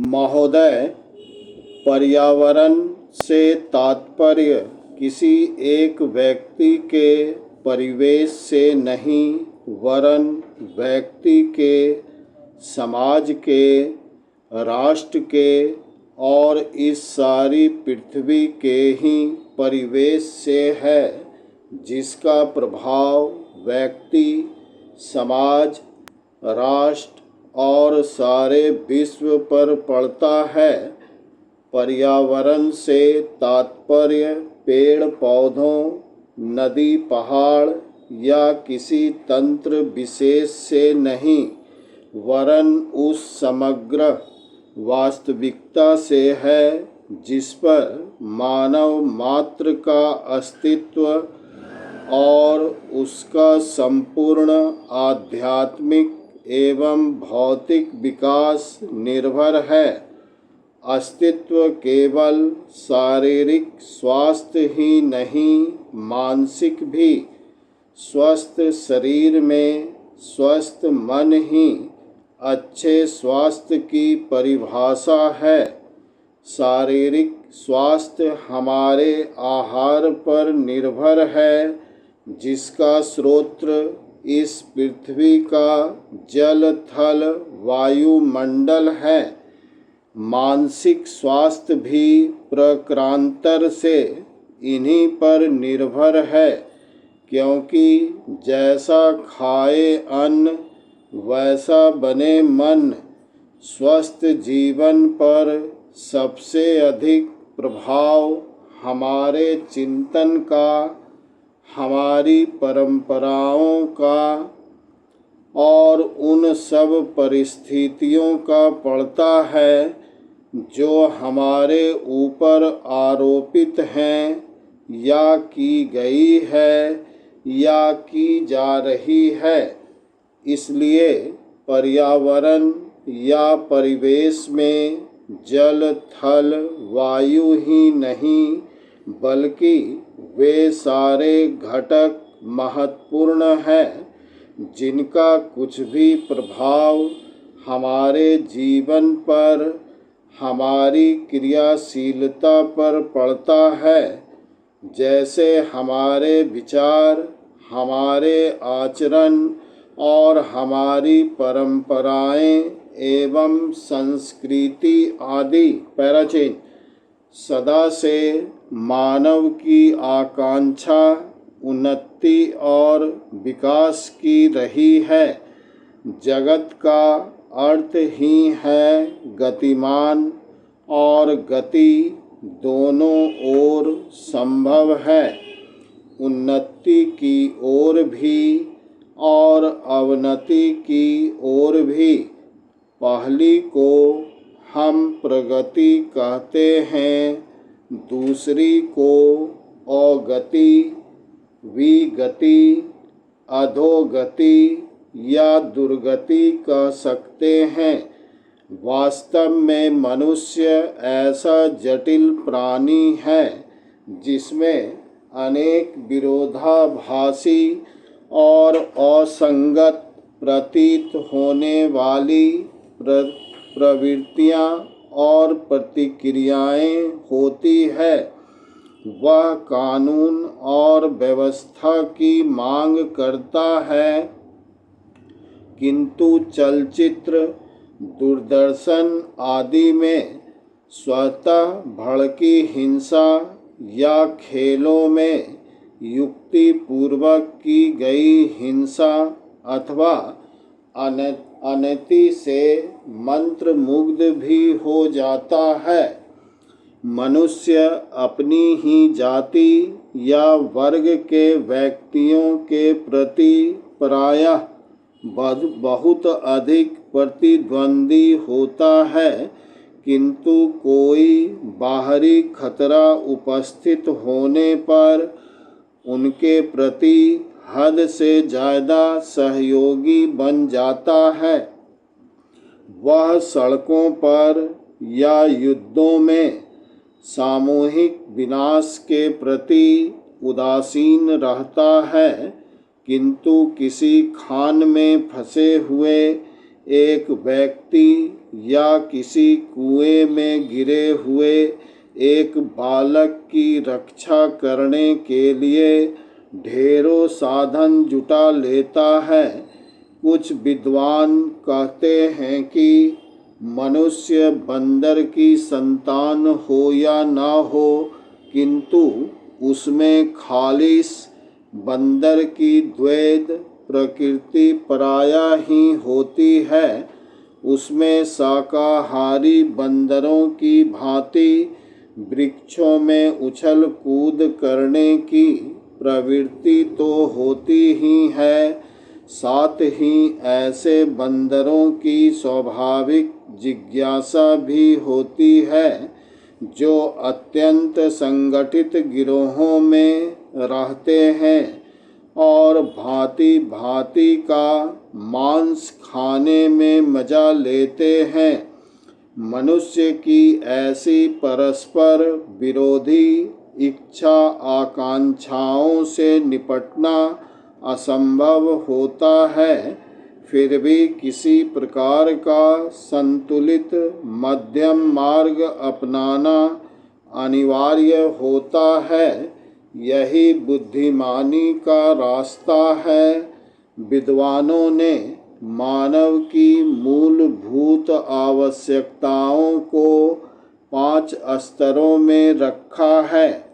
महोदय, पर्यावरण से तात्पर्य किसी एक व्यक्ति के परिवेश से नहीं वरन व्यक्ति के, समाज के, राष्ट्र के और इस सारी पृथ्वी के ही परिवेश से है, जिसका प्रभाव व्यक्ति, समाज, राष्ट्र और सारे विश्व पर पड़ता है। पर्यावरण से तात्पर्य पेड़ पौधों, नदी पहाड़ या किसी तंत्र विशेष से नहीं वरन उस समग्र वास्तविकता से है जिस पर मानव मात्र का अस्तित्व और उसका संपूर्ण आध्यात्मिक एवं भौतिक विकास निर्भर है। अस्तित्व केवल शारीरिक स्वास्थ्य ही नहीं, मानसिक भी। स्वस्थ शरीर में स्वस्थ मन ही अच्छे स्वास्थ्य की परिभाषा है। शारीरिक स्वास्थ्य हमारे आहार पर निर्भर है, जिसका स्रोत इस पृथ्वी का जल थल वायुमंडल है। मानसिक स्वास्थ्य भी प्रकारांतर से इन्हीं पर निर्भर है, क्योंकि जैसा खाए अन्न वैसा बने मन। स्वस्थ जीवन पर सबसे अधिक प्रभाव हमारे चिंतन का, हमारी परंपराओं का और उन सब परिस्थितियों का पड़ता है जो हमारे ऊपर आरोपित हैं या की गई है या की जा रही है। इसलिए पर्यावरण या परिवेश में जल थल वायु ही नहीं बल्कि वे सारे घटक महत्वपूर्ण हैं, जिनका कुछ भी प्रभाव हमारे जीवन पर, हमारी क्रियाशीलता पर पड़ता है। जैसे हमारे विचार, हमारे आचरण और हमारी परंपराएं एवं संस्कृति आदि। पैराचेन। सदा से मानव की आकांक्षा उन्नति और विकास की रही है। जगत का अर्थ ही है गतिमान, और गति दोनों ओर संभव है, उन्नति की ओर भी और अवनति की ओर भी। पहली को हम प्रगति कहते हैं, दूसरी को अगति, विगति, अधोगति या दुर्गति कह सकते हैं। वास्तव में मनुष्य ऐसा जटिल प्राणी है जिसमें अनेक विरोधाभासी और असंगत प्रतीत होने वाली प्रवृत्तियां और प्रतिक्रियाएं होती है। वह कानून और व्यवस्था की मांग करता है, किंतु चलचित्र, दूरदर्शन आदि में स्वतः भड़की हिंसा या खेलों में युक्तिपूर्वक की गई हिंसा अथवा अनति से मंत्रमुग्ध भी हो जाता है। मनुष्य अपनी ही जाति या वर्ग के व्यक्तियों के प्रति प्रायः बहुत अधिक प्रतिद्वंदी होता है, किंतु कोई बाहरी खतरा उपस्थित होने पर उनके प्रति हद से ज़्यादा सहयोगी बन जाता है। वह सड़कों पर या युद्धों में सामूहिक विनाश के प्रति उदासीन रहता है, किंतु किसी खान में फंसे हुए एक व्यक्ति या किसी कुएं में गिरे हुए एक बालक की रक्षा करने के लिए ढेरों साधन जुटा लेता है। कुछ विद्वान कहते हैं कि मनुष्य बंदर की संतान हो या ना हो, किंतु उसमें खालिस बंदर की द्वैध प्रकृति पराया ही होती है। उसमें शाकाहारी बंदरों की भांति वृक्षों में उछल कूद करने की प्रवृत्ति तो होती ही है, साथ ही ऐसे बंदरों की स्वाभाविक जिज्ञासा भी होती है जो अत्यंत संगठित गिरोहों में रहते हैं और भांति भांति का मांस खाने में मजा लेते हैं। मनुष्य की ऐसी परस्पर विरोधी इच्छा आकांक्षाओं से निपटना असंभव होता है, फिर भी किसी प्रकार का संतुलित मध्यम मार्ग अपनाना अनिवार्य होता है। यही बुद्धिमानी का रास्ता है। विद्वानों ने मानव की मूलभूत आवश्यकताओं को 5 स्तरों में रखा है।